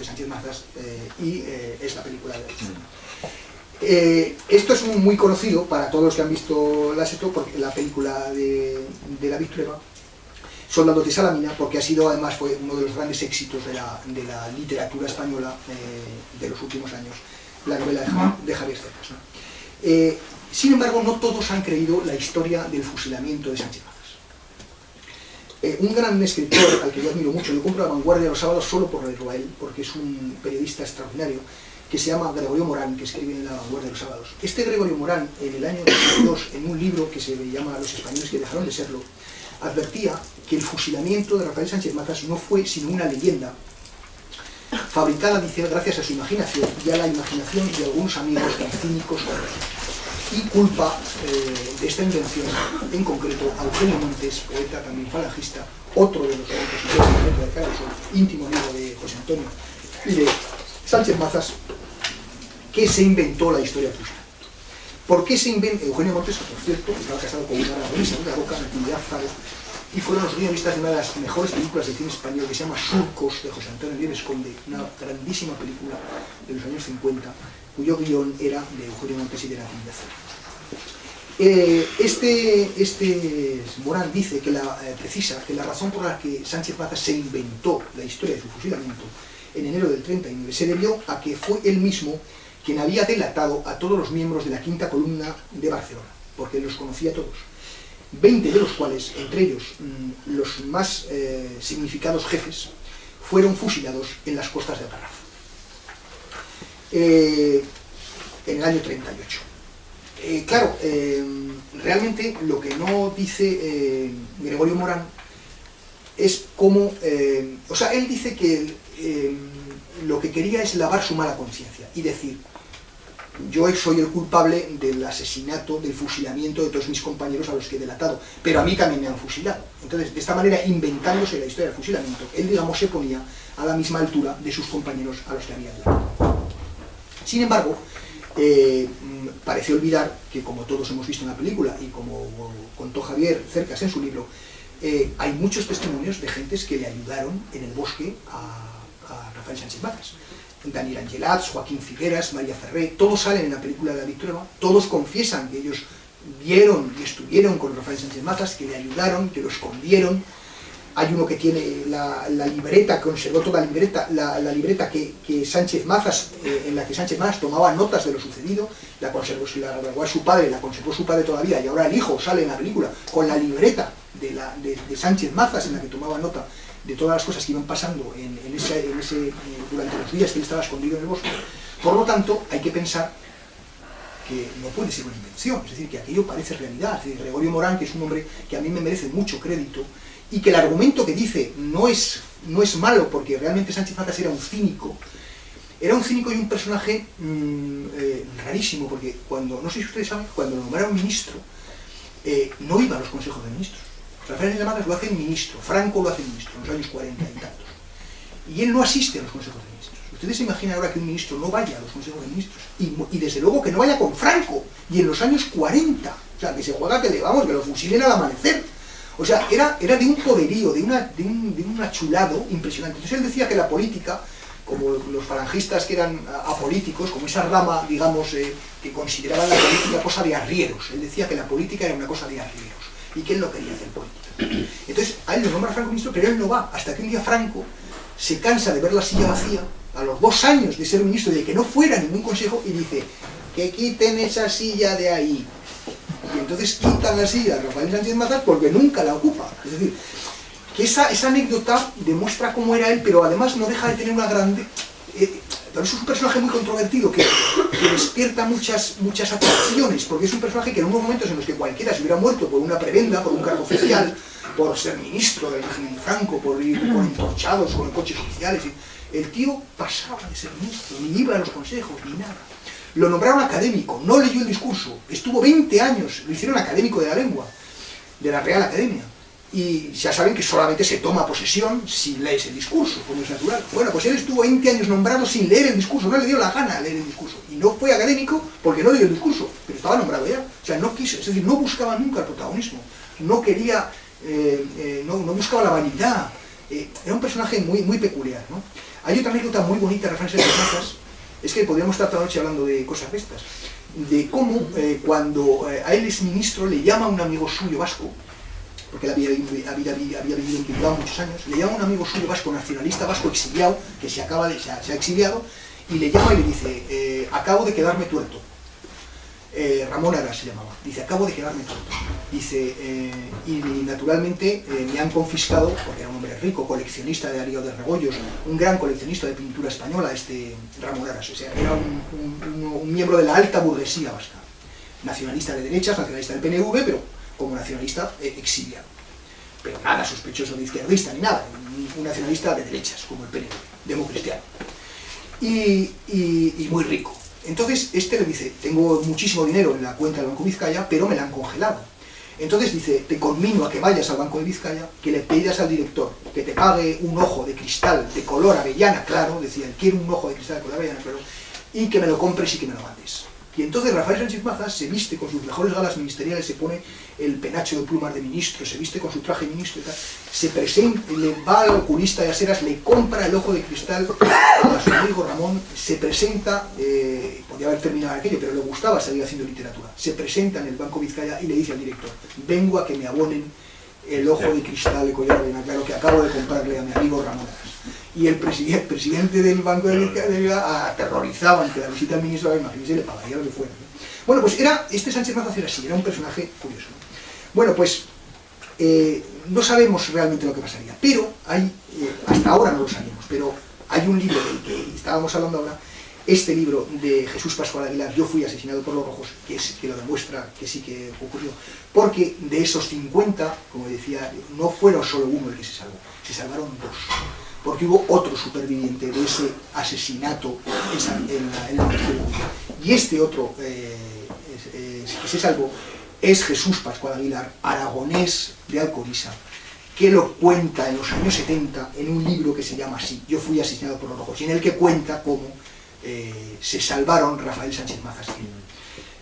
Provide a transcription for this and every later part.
Sánchez Mazas, y es la película de esto es muy conocido para todos los que han visto porque la película de David Trueba, Soldados de Salamina, porque además fue uno de los grandes éxitos de la literatura española de los últimos años, la novela de Javier Cercas, ¿no? Sin embargo, no todos han creído la historia del fusilamiento de Sánchez Mazas. Un gran escritor al que yo admiro mucho, yo compro La Vanguardia los sábados solo por leerlo a él, porque es un periodista extraordinario, que se llama Gregorio Morán, que escribe en La Vanguardia los sábados. Este Gregorio Morán, en el año 2002, en un libro que se llama Los españoles que dejaron de serlo, advertía que el fusilamiento de Rafael Sánchez Mazas no fue sino una leyenda fabricada, dice, gracias a su imaginación y a la imaginación de algunos amigos tan cínicos como él. Y culpa de esta invención, en concreto, a Eugenio Montes, poeta también falangista, otro de los compositores de Metro de Carazo, íntimo amigo de José Antonio y de Sánchez Mazas, que se inventó la historia del fusilamiento. ¿Por qué se inventó? Eugenio Montes, por cierto, estaba casado con una aragonesa, una roca, Natividad Faro, y fueron los guionistas de una de las mejores películas de cine español que se llama Surcos, de José Antonio Nieves Conde, una grandísima película de los años 50, cuyo guión era de Eugenio Montes y de Natividad Faro. Morán dice que precisa que la razón por la que Sánchez Mazas se inventó la historia de su fusilamiento en enero del 39 se debió a que fue él mismo quien había delatado a todos los miembros de la quinta columna de Barcelona, porque los conocía a todos, 20 de los cuales, entre ellos los más significados jefes, fueron fusilados en las costas del Garraf en el año 38. Claro, realmente lo que no dice Gregorio Morán es cómo... o sea, él dice que lo que quería es lavar su mala conciencia y decir: yo soy el culpable del asesinato, del fusilamiento de todos mis compañeros a los que he delatado, pero a mí también me han fusilado. Entonces, de esta manera, inventándose la historia del fusilamiento, él, digamos, se ponía a la misma altura de sus compañeros a los que había delatado. Sin embargo, parece olvidar que, como todos hemos visto en la película y como contó Javier Cercas en su libro, hay muchos testimonios de gentes que le ayudaron en el bosque a Rafael Sánchez Mazas. Daniel Angelats, Joaquín Figueras, María Ferré, todos salen en la película de David Trueba, todos confiesan que ellos vieron y estuvieron con Rafael Sánchez Mazas, que le ayudaron, que lo escondieron. Hay uno que tiene la libreta, conservó toda la libreta que Sánchez Mazas, en la que Sánchez Mazas tomaba notas de lo sucedido, la conservó su padre, la conservó su padre todavía, y ahora el hijo sale en la película con la libreta de Sánchez Mazas, en la que tomaba nota de todas las cosas que iban pasando durante los días que él estaba escondido en el bosque. Por lo tanto, hay que pensar que no puede ser una invención, es decir, que aquello parece realidad. Es decir, Gregorio Morán, que es un hombre que a mí me merece mucho crédito, y que el argumento que dice no es malo, porque realmente Sánchez Mazas era un cínico y un personaje rarísimo, porque no sé si ustedes saben, cuando lo nombraron ministro, no iba a los consejos de ministros. Rafael Sánchez Mazas lo hace ministro, Franco lo hace ministro en los años 40 y tantos, y él no asiste a los consejos de ministros. Ustedes se imaginan ahora que un ministro no vaya a los consejos de ministros, y desde luego que no vaya con Franco, y en los años 40, o sea, que se juega que lo fusilen al amanecer. O sea, era de un poderío, de un achulado impresionante. Entonces él decía que la política, como los falangistas que eran apolíticos, como esa rama, digamos, que consideraban la política cosa de arrieros. Él decía que la política era una cosa de arrieros y que él no quería hacer política. Entonces a él lo nombra Franco ministro, pero él no va, hasta que un día Franco se cansa de ver la silla vacía, a los 2 años de ser ministro, de que no fuera a ningún consejo, y dice: que quiten esa silla de ahí. Y entonces quitan la silla de Rafael Sánchez Mazas porque nunca la ocupa. Es decir, que esa anécdota demuestra cómo era él, pero además no deja de tener una grande... pero es un personaje muy controvertido que despierta muchas atracciones, porque es un personaje que en unos momentos en los que cualquiera se hubiera muerto por una prebenda, por un cargo oficial, por ser ministro del régimen de Franco, por ir por entorchados con coches oficiales, el tío pasaba de ser ministro, ni iba a los consejos, ni nada. Lo nombraron académico, no leyó el discurso, estuvo 20 años, lo hicieron académico de la lengua, de la Real Academia. Y ya saben que solamente se toma posesión si lees el discurso, como es natural. Bueno, pues él estuvo 20 años nombrado sin leer el discurso, no le dio la gana leer el discurso. Y no fue académico porque no leyó el discurso, pero estaba nombrado ya. O sea, no quiso, es decir, no buscaba nunca el protagonismo, no quería, no buscaba la vanidad. Era un personaje muy peculiar, ¿no? Hay otra anécdota muy bonita, Rafael Sánchez Mazas, es que podríamos estar toda la noche hablando de cosas de estas, de cómo cuando a él es ministro le llama a un amigo suyo vasco, porque él había vivido en Bilbao muchos años, le llama a un amigo suyo vasco, nacionalista vasco exiliado, que se ha exiliado, y le llama y le dice, acabo de quedarme tuerto. Ramón Aras se llamaba, dice, acabo de quedarme tuerto. Dice, y naturalmente me han confiscado, porque era un hombre rico, coleccionista de Darío de Rebollos, un gran coleccionista de pintura española, este Ramón Aras, o sea, era un miembro de la alta burguesía vasca, nacionalista de derechas, nacionalista del PNV, pero como nacionalista exiliado. Pero nada sospechoso de izquierdista ni nada, un nacionalista de derechas, como el PNV, democristiano. Y muy rico. Entonces este le dice, tengo muchísimo dinero en la cuenta del Banco Vizcaya, pero me la han congelado. Entonces dice, te conmino a que vayas al Banco de Vizcaya, que le pidas al director que te pague un ojo de cristal de color avellana claro, decía, quiero un ojo de cristal de color avellana claro, y que me lo compres y que me lo mandes. Y entonces Rafael Sánchez Mazas se viste con sus mejores galas ministeriales, se pone el penacho de plumas de ministro, se viste con su traje de ministro y tal, se presenta, le va al oculista de Aseras, le compra el ojo de cristal a su amigo Ramón, se presenta, podía haber terminado aquello, pero le gustaba seguir haciendo literatura, se presenta en el Banco Vizcaya y le dice al director, vengo a que me abonen el ojo de cristal de collar de claro que acabo de comprarle a mi amigo Ramón Aras. Y el presidente del Banco de Vizcaya aterrorizaba ante la visita al ministro, imagínense, le pagaría lo que fuera, ¿no? Bueno, pues este Sánchez Mazas era así, era un personaje curioso, ¿no? Bueno, pues no sabemos realmente lo que pasaría, pero hay, hasta ahora no lo sabemos, pero hay un libro del que estábamos hablando ahora, este libro de Jesús Pascual Aguilar, Yo fui asesinado por los rojos, que lo demuestra que sí que ocurrió, porque de esos 50, como decía, no fueron solo uno el que se salvó, se salvaron dos, porque hubo otro superviviente de ese asesinato en la tercera. Y este otro que se salvó es Jesús Pascual Aguilar, aragonés de Alcoriza, que lo cuenta en los años 70 en un libro que se llama así, Yo fui asesinado por los rojos, y en el que cuenta cómo se salvaron Rafael Sánchez Mazas.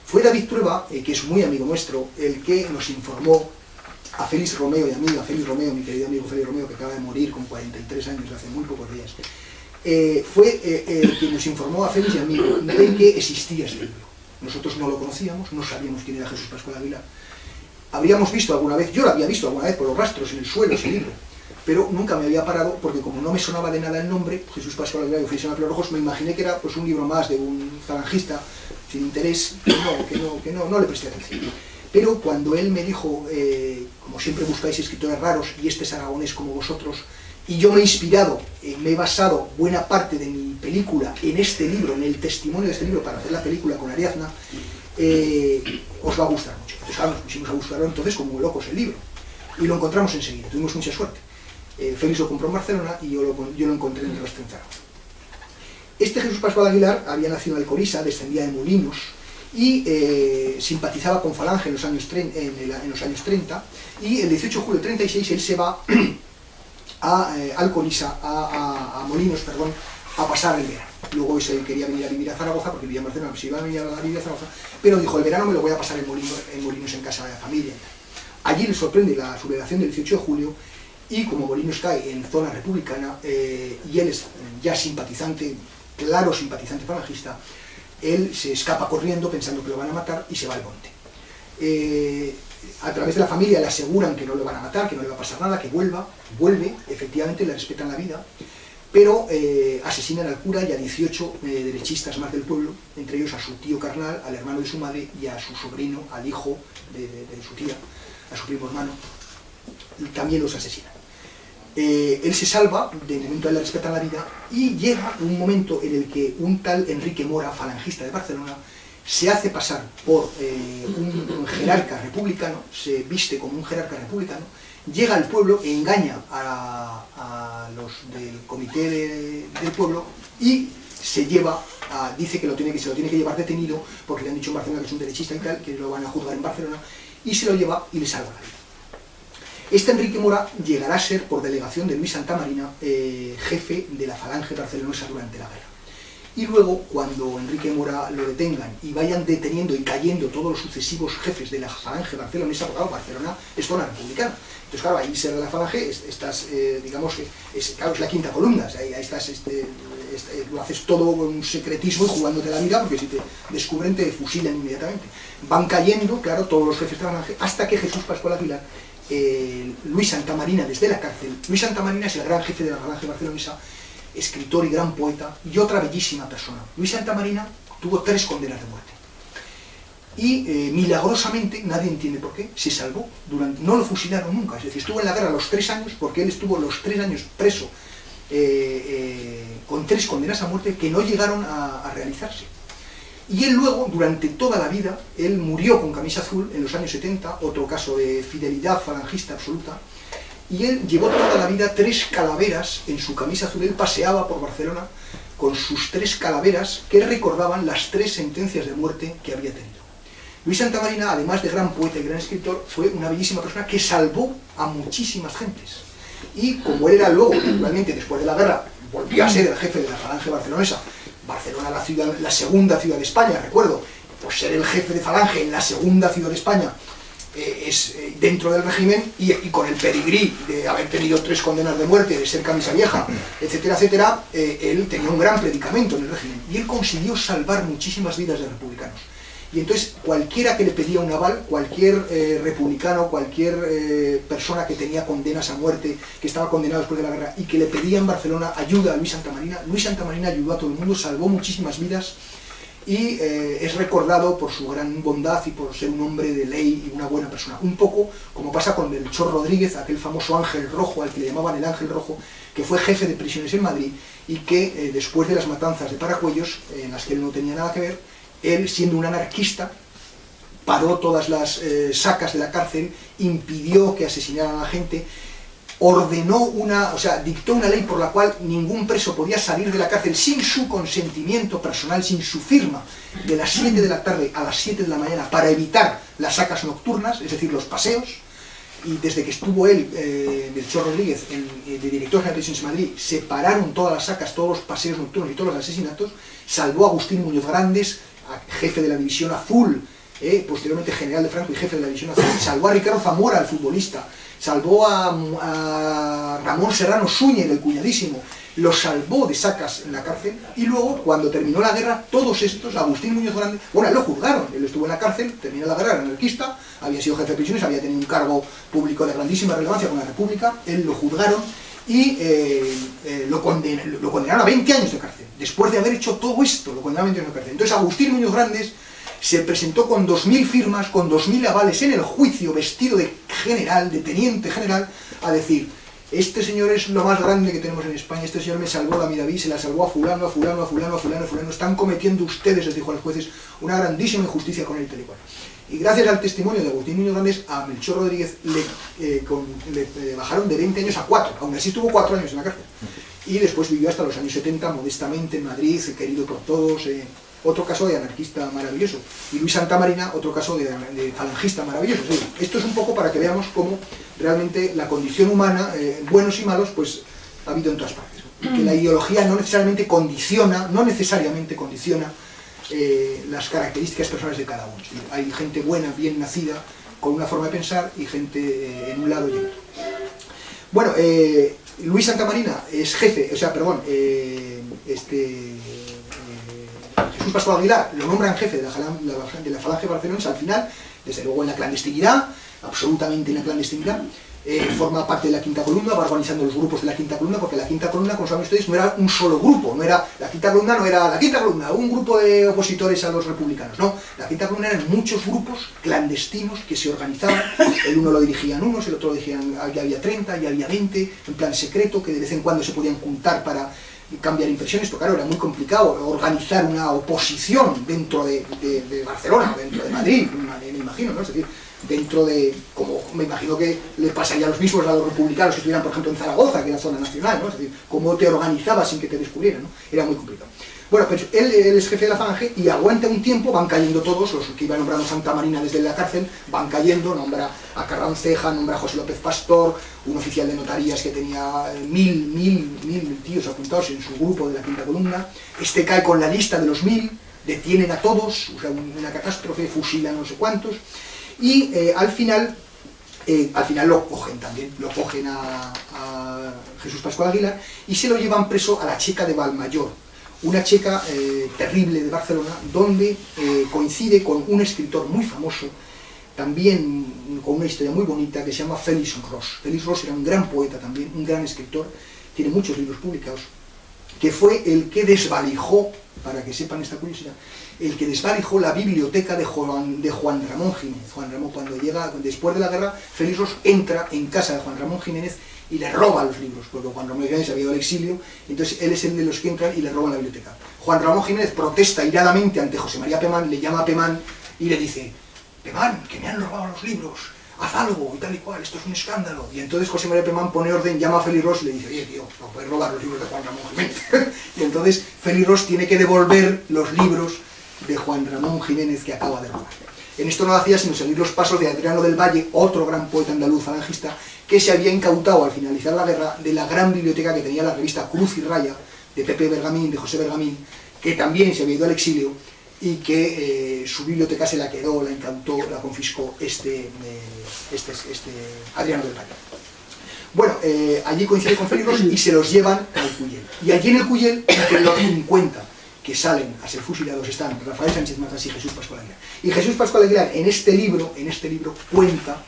Fue David Trueba, que es muy amigo nuestro, el que nos informó a Félix Romeo y a mí, a Félix Romeo, mi querido amigo Félix Romeo, que acaba de morir con 43 años, hace muy pocos días, fue el que nos informó a Félix y a mí de que existía este libro. Nosotros no lo conocíamos, no sabíamos quién era Jesús Pascual Aguilar. Habríamos visto alguna vez, yo lo había visto alguna vez por los rastros en el suelo ese libro, pero nunca me había parado porque como no me sonaba de nada el nombre, Jesús Pascual Aguilar y Oficial de los Rojos, me imaginé que era pues un libro más de un falangista sin interés, que no le presté atención. Pero cuando él me dijo, como siempre buscáis escritores raros y este es aragonés como vosotros, y yo me he inspirado, me he basado buena parte de mi película en este libro, en el testimonio de este libro para hacer la película con Ariadna, os va a gustar mucho. Entonces, claro, nos pusimos a buscarlo entonces como locos el libro. Y lo encontramos enseguida, tuvimos mucha suerte. Félix lo compró en Barcelona y yo lo encontré en el rastro en Zaragoza. Este Jesús Pascual Aguilar había nacido en Alcoriza, descendía de Molinos y simpatizaba con Falange en los años 30, y el 18 de julio del 36 él se va a Alcoriza, a Molinos, perdón, a pasar el verano. Luego se quería venir a vivir a Zaragoza, porque vivía en Barcelona, se iba a venir a vivir a Zaragoza, pero dijo, el verano me lo voy a pasar en Molinos en casa de la familia. Allí le sorprende la sublevación del 18 de julio, y como Molinos cae en zona republicana, y él es ya simpatizante, claro simpatizante falangista, él se escapa corriendo pensando que lo van a matar y se va al monte. A través de la familia le aseguran que no lo van a matar, que no le va a pasar nada, que vuelve, efectivamente le respetan la vida, pero asesinan al cura y a 18 derechistas más del pueblo, entre ellos a su tío carnal, al hermano de su madre y a su sobrino, al hijo de su tía, a su primo hermano, y también los asesinan. Él se salva, de momento a él le respetan la vida, y llega un momento en el que un tal Enrique Mora, falangista de Barcelona, se hace pasar por un jerarca republicano, se viste como un jerarca republicano, llega al pueblo, engaña a los del comité del pueblo y se lleva, dice que se lo tiene que llevar detenido porque le han dicho en Barcelona que es un derechista y tal, que lo van a juzgar en Barcelona, y se lo lleva y le salva la vida. Este Enrique Mora llegará a ser, por delegación de Luis Santamarina, jefe de la falange barcelonesa durante la guerra. Y luego, cuando Enrique Mora lo detengan y vayan deteniendo y cayendo todos los sucesivos jefes de la falange barcelonesa, porque claro, Barcelona es zona republicana. Entonces, claro, ahí ser de la falange, estás, digamos que, claro, es la quinta columna, o sea, ahí estás, lo haces todo con un secretismo y jugándote la vida, porque si te descubren te fusilan inmediatamente. Van cayendo, claro, todos los jefes de la falange, hasta que Jesús Pascual Aguilar, Luis Santamarina desde la cárcel. Luis Santamarina es el gran jefe de la falange barcelonesa, escritor y gran poeta, y otra bellísima persona. Luis Santamarina tuvo 3 condenas de muerte. Y milagrosamente, nadie entiende por qué, se salvó. No lo fusilaron nunca, es decir, estuvo en la guerra los 3 años, porque él estuvo los 3 años preso, con 3 condenas a muerte que no llegaron a realizarse. Y él luego, durante toda la vida, él murió con camisa azul en los años 70, otro caso de fidelidad falangista absoluta, y él llevó toda la vida 3 calaveras en su camisa azul. Él paseaba por Barcelona con sus 3 calaveras que recordaban las 3 sentencias de muerte que había tenido. Luis Santamarina, además de gran poeta y gran escritor, fue una bellísima persona que salvó a muchísimas gentes. Y como él era luego, naturalmente, después de la guerra, volvió a ser el jefe de la falange barcelonesa, Barcelona, la segunda ciudad de España, recuerdo, pues ser el jefe de falange en la segunda ciudad de España, dentro del régimen, y con el pedigrí de haber tenido 3 condenas de muerte, de ser camisa vieja, etcétera, etcétera, él tenía un gran predicamento en el régimen, y él consiguió salvar muchísimas vidas de republicanos. Y entonces cualquiera que le pedía un aval, cualquier republicano, cualquier persona que tenía condenas a muerte, que estaba condenado después de la guerra, y que le pedía en Barcelona ayuda a Luis Santamarina ayudó a todo el mundo, salvó muchísimas vidas, y es recordado por su gran bondad y por ser un hombre de ley y una buena persona. Un poco como pasa con Melchor Rodríguez, aquel famoso ángel rojo, al que le llamaban el ángel rojo, que fue jefe de prisiones en Madrid, y que después de las matanzas de Paracuellos, en las que él no tenía nada que ver, él, siendo un anarquista, paró todas las sacas de la cárcel, impidió que asesinaran a la gente, ordenó dictó una ley por la cual ningún preso podía salir de la cárcel sin su consentimiento personal, sin su firma, de las 7 de la tarde a las 7 de la mañana, para evitar las sacas nocturnas, es decir, los paseos. Y desde que estuvo él, Melchor Rodríguez, de director general de prisiones en Madrid, separaron todas las sacas, todos los paseos nocturnos y todos los asesinatos, salvó a Agustín Muñoz Grandes, jefe de la División Azul, posteriormente general de Franco y jefe de la División Azul, salvó a Ricardo Zamora, el futbolista, salvó a Ramón Serrano Súñez, el cuñadísimo, los salvó de sacas en la cárcel, y luego, cuando terminó la guerra, todos estos, Agustín Muñoz Grande, bueno, lo juzgaron, él estuvo en la cárcel, terminó la guerra, era anarquista, había sido jefe de prisiones, había tenido un cargo público de grandísima relevancia con la República, él lo juzgaron y lo condenaron a 20 años de cárcel. Después de haber hecho todo esto, lo condenaron a 20 años de cárcel. Entonces Agustín Muñoz Grandes se presentó con 2000 firmas, con 2000 avales en el juicio, vestido de general, de teniente general, a decir: este señor es lo más grande que tenemos en España, este señor me salvó la vida, se la salvó a fulano, a fulano, a fulano, a fulano, a fulano, están cometiendo ustedes, les dijo a los jueces, una grandísima injusticia con él y tal y cual. Y gracias al testimonio de Agustín Muñoz Grandes, a Melchor Rodríguez le bajaron de 20 años a 4, aún así estuvo 4 años en la cárcel. Y después vivió hasta los años 70, modestamente, en Madrid, querido por todos, otro caso de anarquista maravilloso. Y Luis Santamarina, otro caso de falangista maravilloso. Sí, esto es un poco para que veamos cómo realmente la condición humana, buenos y malos, pues ha habido en todas partes. Que la ideología no necesariamente condiciona, las características personales de cada uno. ¿Sí? Hay gente buena, bien nacida, con una forma de pensar, y gente en un lado y en otro. Bueno, Luis Santamarina es jefe, Jesús Pascual Aguilar lo nombran jefe de la falange barcelonesa al final, desde luego en la clandestinidad, absolutamente en la clandestinidad. Forma parte de la quinta columna, va organizando los grupos de la quinta columna, porque la quinta columna, como saben ustedes, no era un solo grupo, la quinta columna no era la quinta columna, un grupo de opositores a los republicanos, no, la quinta columna eran muchos grupos clandestinos que se organizaban, el uno lo dirigían unos, el otro lo dirigían, ya había 30, ya había 20, en plan secreto, que de vez en cuando se podían juntar para cambiar impresiones, porque claro, era muy complicado organizar una oposición dentro de Barcelona, dentro de Madrid, me imagino, ¿no? Es decir, dentro de, como me imagino que le pasaría los mismos a los republicanos que estuvieran, por ejemplo, en Zaragoza, que era zona nacional, ¿no? Es decir, cómo te organizabas sin que te descubrieran, ¿no? Era muy complicado. Bueno, pues él es jefe de la falange y aguanta un tiempo, van cayendo todos, los que iba nombrando Santa Marina desde la cárcel, van cayendo, nombra a Carranceja, nombra a José López Pastor, un oficial de notarías que tenía mil tíos apuntados en su grupo de la quinta columna, este cae con la lista de los 1000, detienen a todos, o sea, una catástrofe, fusilan no sé cuántos, y al final lo cogen también, lo cogen a Jesús Pascual Aguilar y se lo llevan preso a la Checa de Valmayor, una checa terrible de Barcelona, donde coincide con un escritor muy famoso, también con una historia muy bonita, que se llama Félix Ros. Félix Ros era un gran poeta también, un gran escritor, tiene muchos libros publicados, que fue el que desvalijó, para que sepan esta curiosidad, el que desvalijó la biblioteca de Juan Ramón Jiménez. Juan Ramón, cuando llega, después de la guerra, Félix Ros entra en casa de Juan Ramón Jiménez y le roba los libros, porque Juan Ramón Jiménez había ido al exilio, entonces él es el de los que entran y le roban la biblioteca. Juan Ramón Jiménez protesta iradamente ante José María Pemán, le llama a Pemán y le dice: Pemán, que me han robado los libros, haz algo y tal y cual, esto es un escándalo. Y entonces José María Pemán pone orden, llama a Félix Ros y le dice: oye tío, no puedes robar los libros de Juan Ramón Jiménez. Y entonces Félix Ros tiene que devolver los libros de Juan Ramón Jiménez que acaba de robar. En esto no hacía sino seguir los pasos de Adriano del Valle, otro gran poeta andaluz falangista, que se había incautado al finalizar la guerra de la gran biblioteca que tenía la revista Cruz y Raya, de Pepe Bergamín, de José Bergamín, que también se había ido al exilio y que su biblioteca se la quedó, la incautó, la confiscó Adriano del Valle. Bueno, allí coincide con Félix Ros y se los llevan al Cuyel. Y allí en el Cuyel, entre los 50 que salen a ser fusilados están Rafael Sánchez Mazas y Jesús Pascual Aguilar. Y Jesús Pascual Aguilar en este libro cuenta,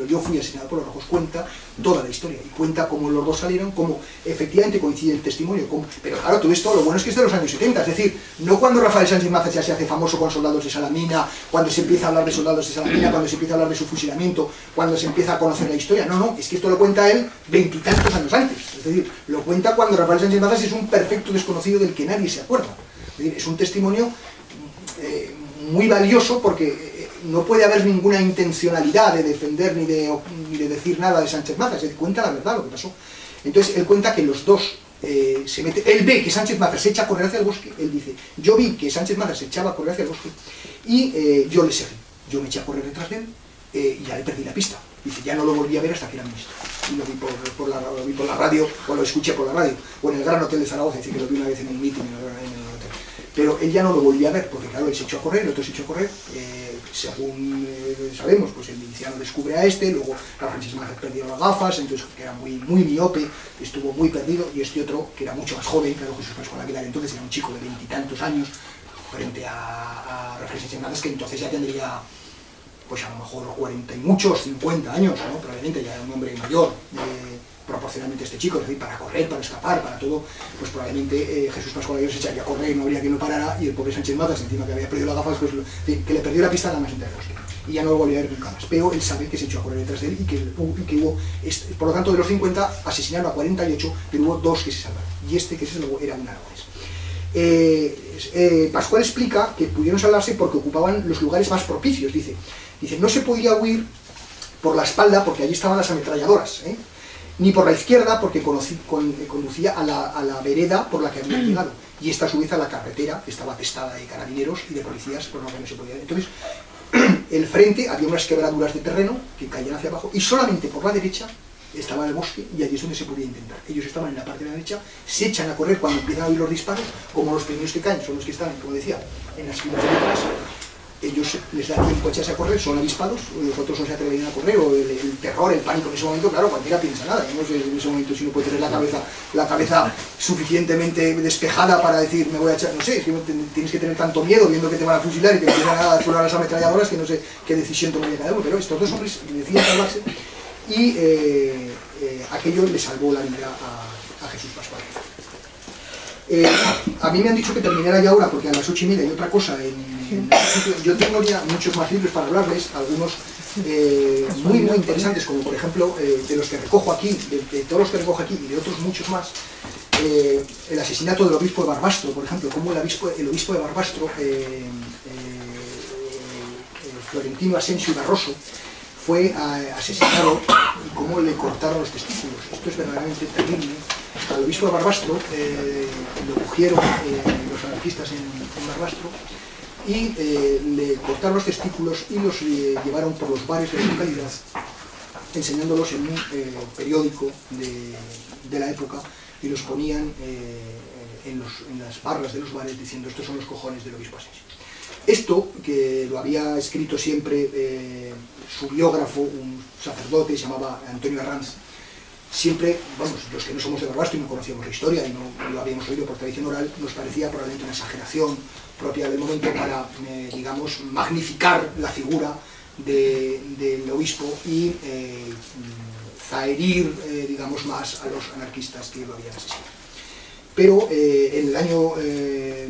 Yo fui asesinado por los rojos, cuenta toda la historia y cuenta cómo los dos salieron, cómo efectivamente coincide el testimonio. Pero claro, todo esto lo bueno es que es de los años 70, es decir, no cuando Rafael Sánchez Mazas ya se hace famoso con soldados de Salamina, cuando se empieza a hablar de soldados de Salamina, cuando se empieza a hablar de su fusilamiento, cuando se empieza a conocer la historia. No, es que esto lo cuenta él 20 y tantos años antes. Es decir, lo cuenta cuando Rafael Sánchez Mazas es un perfecto desconocido del que nadie se acuerda. Es un testimonio muy valioso porque no puede haber ninguna intencionalidad de defender ni de decir nada de Sánchez Mazas. Él cuenta la verdad, lo que pasó. Entonces él cuenta que los dos se meten. Él ve que Sánchez Mazas se echa a correr hacia el bosque. Él dice: yo vi que Sánchez Mazas se echaba a correr hacia el bosque y yo le seguí. Yo me eché a correr detrás de él y ya le perdí la pista. Dice: ya no lo volví a ver hasta que era ministro. Y lo vi por la radio, o lo escuché por la radio, o en el Gran Hotel de Zaragoza, es decir, que lo vi una vez en un meeting en el hotel. Pero él ya no lo volvía a ver, porque claro, él se echó a correr, el otro se echó a correr, según sabemos, pues el miliciano descubre a este, luego Rafael Sánchez Mazas perdió las gafas, entonces que era muy miope, estuvo muy perdido, y este otro, que era mucho más joven, claro, Jesús Pascual Aguilar, entonces era un chico de 20 y tantos años, frente a Rafael Sánchez Mazas, que entonces ya tendría, pues a lo mejor 40 y muchos, 50 años, ¿no? Probablemente ya era un hombre mayor, proporcionalmente este chico, es decir, para correr, para escapar, para todo, pues probablemente Jesús Pascual Aguilar se echaría a correr, no habría quien lo parara, y el pobre Sánchez Mazas, encima que había perdido las gafas, pues que le perdió la pista nada más entrar al bosque, y ya no lo volvió a ver nunca más. Pero él sabe que se echó a correr detrás de él y que hubo, por lo tanto, de los 50 asesinaron a 48, pero hubo 2 que se salvaron, y este que se salvó era un aragonés. Pascual explica que pudieron salvarse porque ocupaban los lugares más propicios, dice, no se podía huir por la espalda porque allí estaban las ametralladoras, ni por la izquierda porque conducía a la vereda por la que habían llegado, y esta a su vez a la carretera que estaba atestada de carabineros y de policías por lo que no se podía. Entonces, el frente había unas quebraduras de terreno que caían hacia abajo y solamente por la derecha estaba el bosque y allí es donde se podía intentar. Ellos estaban en la parte de la derecha, se echan a correr cuando empiezan a oír los disparos, como los primeros que caen son los que están, como decía, en las filas de detrás. Ellos les da tiempo a echarse a correr, son avispados, los otros no se atreven a correr, o el terror, el pánico en ese momento, claro, cualquiera piensa nada, no sé en ese momento si uno puede tener la cabeza suficientemente despejada para decir, me voy a echar, no sé, es que tienes que tener tanto miedo viendo que te van a fusilar y que empiezan a sonar las ametralladoras que no sé qué decisión tomaría cada uno, pero estos dos hombres deciden salvarse y aquello le salvó la vida a Jesús Pascual. A mí me han dicho que terminara ya ahora porque a las 8:30 hay otra cosa yo tengo ya muchos más libros para hablarles, algunos muy interesantes, como por ejemplo de los que recojo aquí, de todos los que recojo aquí y de otros muchos más, el asesinato del obispo de Barbastro, por ejemplo, cómo el obispo de Barbastro, Florentino Asensio Barroso, fue asesinado y cómo le cortaron los testículos. Esto es verdaderamente terrible. Al obispo de Barbastro lo cogieron los los anarquistas en Barbastro, y le cortaron los testículos y los llevaron por los bares de la localidad, enseñándolos en un periódico de la época, y los ponían en las barras de los bares diciendo: estos son los cojones del obispo Asensio. Esto, que lo había escrito siempre su biógrafo, un sacerdote, se llamaba Antonio Arranz, siempre, vamos, los que no somos de Barbastro y no conocíamos la historia y no lo habíamos oído por tradición oral, nos parecía probablemente una exageración propia del momento para, digamos, magnificar la figura del obispo y zaherir, digamos, más a los anarquistas que lo habían asesinado. Pero en el año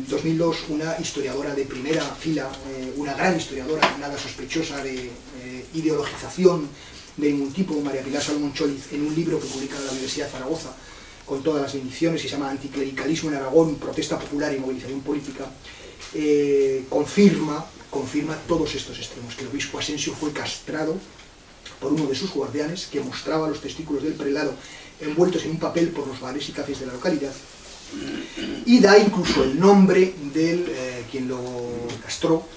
2002, una historiadora de primera fila, una gran historiadora, nada sospechosa de ideologización de ningún tipo, María Pilar Salomón Choliz, en un libro que publica en la Universidad de Zaragoza, con todas las bendiciones, que se llama Anticlericalismo en Aragón, protesta popular y movilización política, confirma todos estos extremos, que el obispo Asensio fue castrado por uno de sus guardianes, que mostraba los testículos del prelado envueltos en un papel por los bares y cafés de la localidad, y da incluso el nombre del quien lo castró,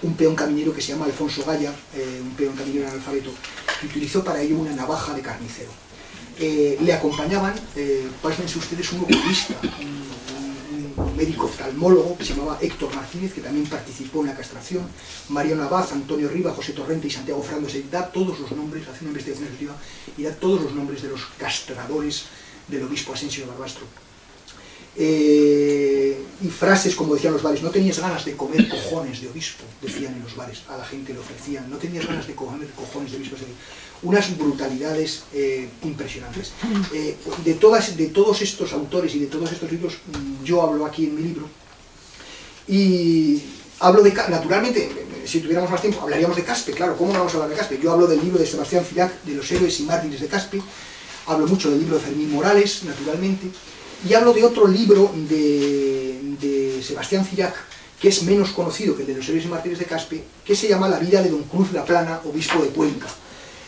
un peón caminero que se llama Alfonso Gaya, un peón caminero analfabeto, que utilizó para ello una navaja de carnicero. Le acompañaban, pásense ustedes, un oculista, un médico oftalmólogo que se llamaba Héctor Martínez, que también participó en la castración, Mariano Abad, Antonio Riva, José Torrente y Santiago Frando. Se da todos los nombres, hace una investigación ejecutiva y da todos los nombres de los castradores del obispo Asensio de Barbastro. Y frases como decían los bares: no tenías ganas de comer cojones de obispo, decían en los bares, a la gente le ofrecían, no tenías ganas de comer cojones de obispo. Unas brutalidades impresionantes. De todos estos autores y de todos estos libros, yo hablo aquí en mi libro, y hablo de, naturalmente, si tuviéramos más tiempo, hablaríamos de Caspe, claro, ¿cómo no vamos a hablar de Caspe? Yo hablo del libro de Sebastián Cirac, de los héroes y mártires de Caspe, hablo mucho del libro de Fermín Morales, naturalmente, y hablo de otro libro de Sebastián Cirac, que es menos conocido que el de los héroes y mártires de Caspe, que se llama La vida de don Cruz La Plana, obispo de Cuenca.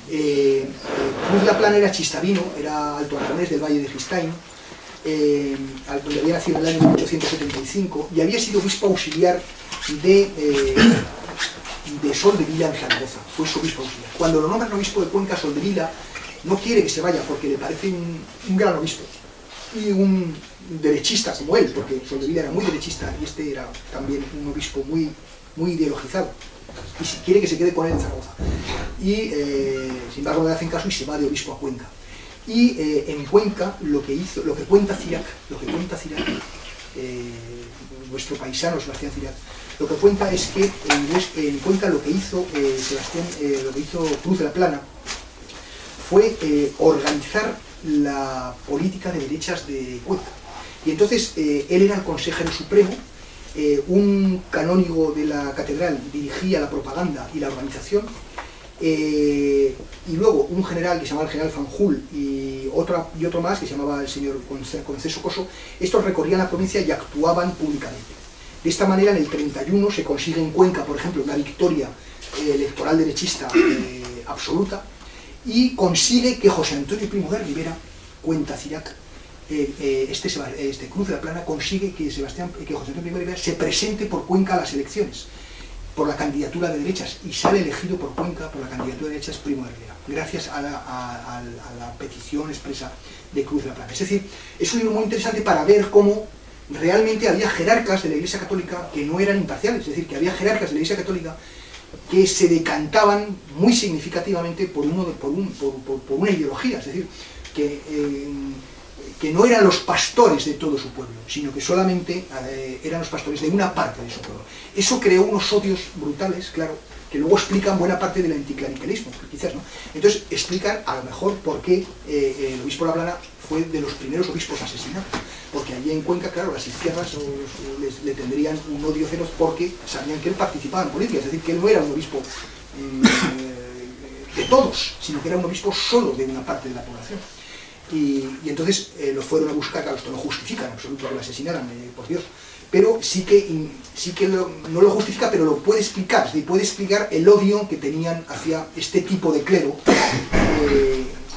Cruz La Plana era chistavino, era alto aragonés del Valle de Gistaino, donde había nacido en el año 1875, y había sido obispo auxiliar de Soldevila en Zaragoza, fue su obispo auxiliar. Cuando lo nombran obispo de Cuenca, Soldevila no quiere que se vaya porque le parece un gran obispo y un derechista como él, porque Soldevila era muy derechista y este era también un obispo muy ideologizado, y si quiere que se quede con él en Zaragoza. Y sin embargo no le hacen caso y se va de obispo a Cuenca. Y en Cuenca lo que cuenta Cirac, nuestro paisano Sebastián Cirac, lo que cuenta es que en Cuenca lo que hizo Cruz de la Plana fue organizar la política de derechas de Cuenca. Y entonces él era el consejero supremo, un canónigo de la catedral dirigía la propaganda y la organización, y luego un general que se llamaba el general Fanjul y otro más que se llamaba el señor Conceso Coso. Estos recorrían la provincia y actuaban públicamente. De esta manera, en el 31 se consigue en Cuenca, por ejemplo, una victoria electoral derechista absoluta, y consigue que José Antonio Primo de Rivera, cuenta Cirac, Cruz de la Plana consigue que José Antonio Primo de Rivera se presente por Cuenca a las elecciones por la candidatura de derechas, y sale elegido por Cuenca por la candidatura de derechas Primo de Rivera, gracias a la petición expresa de Cruz de la Plana. Es decir, es un libro muy interesante para ver cómo realmente había jerarcas de la Iglesia Católica que no eran imparciales, es decir, que había jerarcas de la Iglesia Católica que se decantaban muy significativamente por una ideología, es decir, que no eran los pastores de todo su pueblo, sino que solamente eran los pastores de una parte de su pueblo. Eso creó unos odios brutales, claro, que luego explican buena parte del anticlericalismo, quizás, ¿no? Entonces explican a lo mejor por qué el obispo de La Plana fue de los primeros obispos asesinados, porque allí en Cuenca, claro, las izquierdas le tendrían un odio feroz porque sabían que él participaba en política, es decir, que él no era un obispo de todos, sino que era un obispo solo de una parte de la población. Y entonces lo fueron a buscar. Claro, esto no justifica en absoluto que lo asesinaran, por Dios, pero sí que no lo justifica, pero lo puede explicar, es decir, puede explicar el odio que tenían hacia este tipo de clero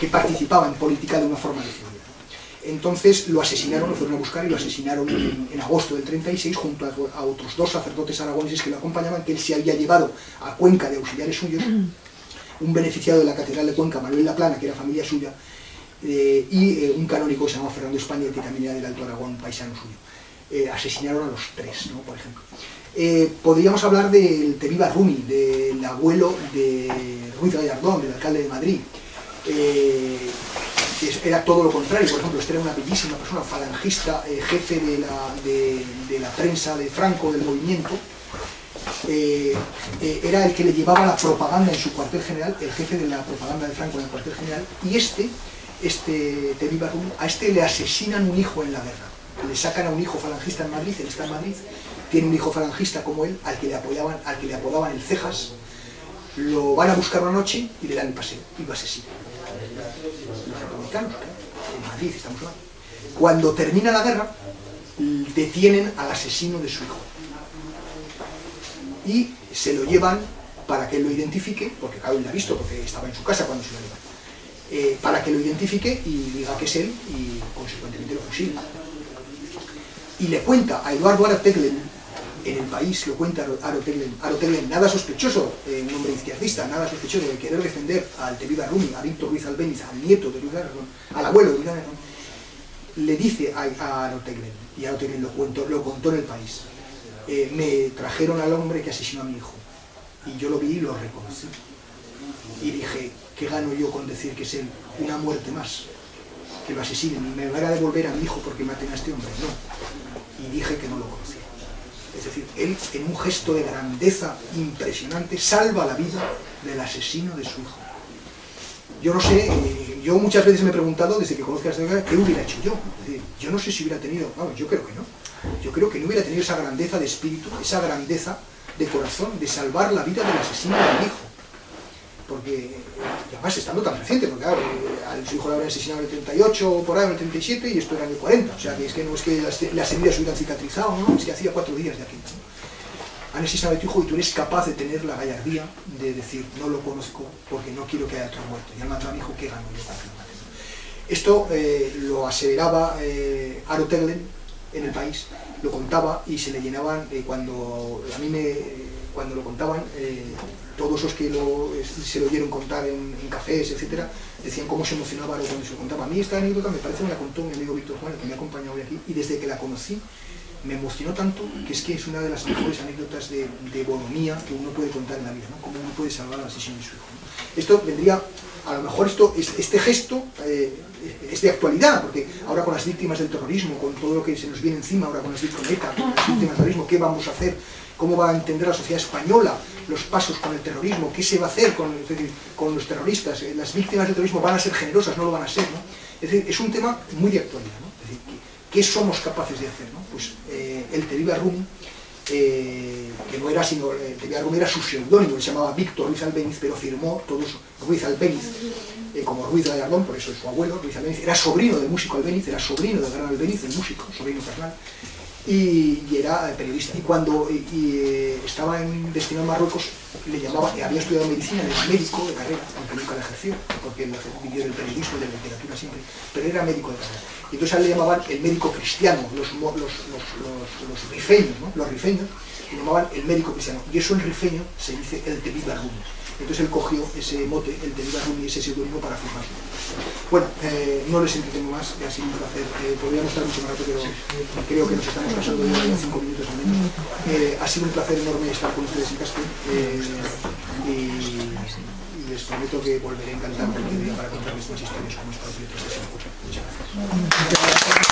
que participaba en política de una forma decidida. Entonces lo asesinaron, lo fueron a buscar y lo asesinaron en agosto del 36 junto a otros 2 sacerdotes aragoneses que lo acompañaban, que él se había llevado a Cuenca de auxiliares suyos, un beneficiado de la Catedral de Cuenca, Manuel Laplana, que era familia suya, y un canónico que se llamaba Fernando España, que también era del Alto Aragón, paisano suyo. Asesinaron a los 3, ¿no? Por ejemplo. Podríamos hablar del Tebiba Rumi, del abuelo de Ruiz Gallardón, del alcalde de Madrid, que era todo lo contrario. Por ejemplo, este era una bellísima persona, falangista, jefe de la prensa de Franco, del movimiento. Era el que le llevaba la propaganda en su cuartel general, el jefe de la propaganda de Franco en el cuartel general, y este Tebiba Rumi, a este le asesinan un hijo en la guerra. Le sacan a un hijo falangista en Madrid, él está en Madrid, tiene un hijo falangista como él, al que le apodaban el Cejas, lo van a buscar una noche y le dan el paseo, y lo asesinan. Los republicanos, en Madrid estamos hablando. Cuando termina la guerra, detienen al asesino de su hijo. Y se lo llevan para que él lo identifique, porque claro, él lo ha visto, porque estaba en su casa cuando se lo llevan. Para que lo identifique y diga que es él, y consecuentemente lo fusilan. Y le cuenta a Eduardo Aro-Teglen, en El País, lo cuenta Aro-Teglen, nada sospechoso, un hombre izquierdista, nada sospechoso de querer defender al Tebiba Rumi, a Víctor Ruiz Albéniz, al nieto de Ruiz Gallardón, al abuelo de Ruiz Gallardón, le dice a Aro-Teglen, y Aro-Teglen lo contó en El País, me trajeron al hombre que asesinó a mi hijo, y yo lo vi y lo reconocí. Y dije, ¿qué gano yo con decir que es él? Una muerte más, que lo asesinen, y me van a devolver a mi hijo porque maten a este hombre. No. Y dije que no lo conocía. Es decir, él, en un gesto de grandeza impresionante, salva la vida del asesino de su hijo. Yo no sé, yo muchas veces me he preguntado, desde que conozco a esta guerra, ¿qué hubiera hecho yo? Es decir, yo no sé si hubiera tenido, vamos, yo creo que no. Yo creo que no hubiera tenido esa grandeza de espíritu, esa grandeza de corazón, de salvar la vida del asesino de mi hijo. Porque, además, estando tan reciente, porque claro, a su hijo le habrían asesinado en el 38, por ahí, en el 37, y esto era en el 40. O sea, que es que no es que las heridas hubieran cicatrizado, no, es que hacía 4 días de aquí. Han asesinado a tu hijo y tú eres capaz de tener la gallardía de decir, no lo conozco porque no quiero que haya otro muerto. Y han matado a mi hijo, ¿qué gano yo con que lo maten? Esto lo aseveraba Aro-Teglen en El País, lo contaba y se le llenaban, cuando lo contaban, todos los que se lo oyeron contar en cafés, etcétera, decían cómo se emocionaba cuando se lo contaba. A mí esta anécdota me parece, me la contó mi amigo Víctor Juan, el que me ha acompañado hoy aquí, y desde que la conocí me emocionó tanto que es una de las mejores anécdotas de bonomía que uno puede contar en la vida, ¿no? Cómo uno puede salvar al asesino de su hijo, ¿no? Esto vendría, a lo mejor este gesto es de actualidad, porque ahora con las víctimas del terrorismo, con todo lo que se nos viene encima, ahora con las víctimas del terrorismo, ¿qué vamos a hacer? ¿Cómo va a entender la sociedad española los pasos con el terrorismo? ¿Qué se va a hacer con los terroristas? ¿Las víctimas del terrorismo van a ser generosas? ¿No lo van a ser? ¿No? Es decir, es un tema muy de actualidad, ¿no? Es decir, ¿qué somos capaces de hacer? ¿No? Pues el Tebiba Rumi, que no era sino, el Tebiba Rumi era su seudónimo, él se llamaba Víctor Ruiz Albéniz, pero firmó todos Ruiz Albéniz, como Ruiz Gallardón, por eso es su abuelo, Ruiz Albéniz, era sobrino del músico Albéniz, era sobrino del gran Albéniz, del músico, sobrino carnal, y era periodista. Y cuando estaba destinado a Marruecos, le llamaban, había estudiado medicina, era médico de carrera, aunque nunca la ejerció, porque él vivió del periodismo y de la literatura siempre, pero era médico de carrera. Y entonces a él le llamaban el médico cristiano, los rifeños, ¿no? Los rifeños le llamaban el médico cristiano, y eso en rifeño se dice el Tebiba Rumi. Entonces él cogió ese mote, el Tebiba Rumi, ese seudónimo para firmarlo. Bueno, no les entretengo más, ha sido un placer. Podríamos estar mucho más rato, pero creo que nos estamos pasando ya 5 minutos al menos. Ha sido un placer enorme estar con ustedes en Caspe, y les prometo que volveré encantado para contarles más historias como estas y otras de Muchas gracias.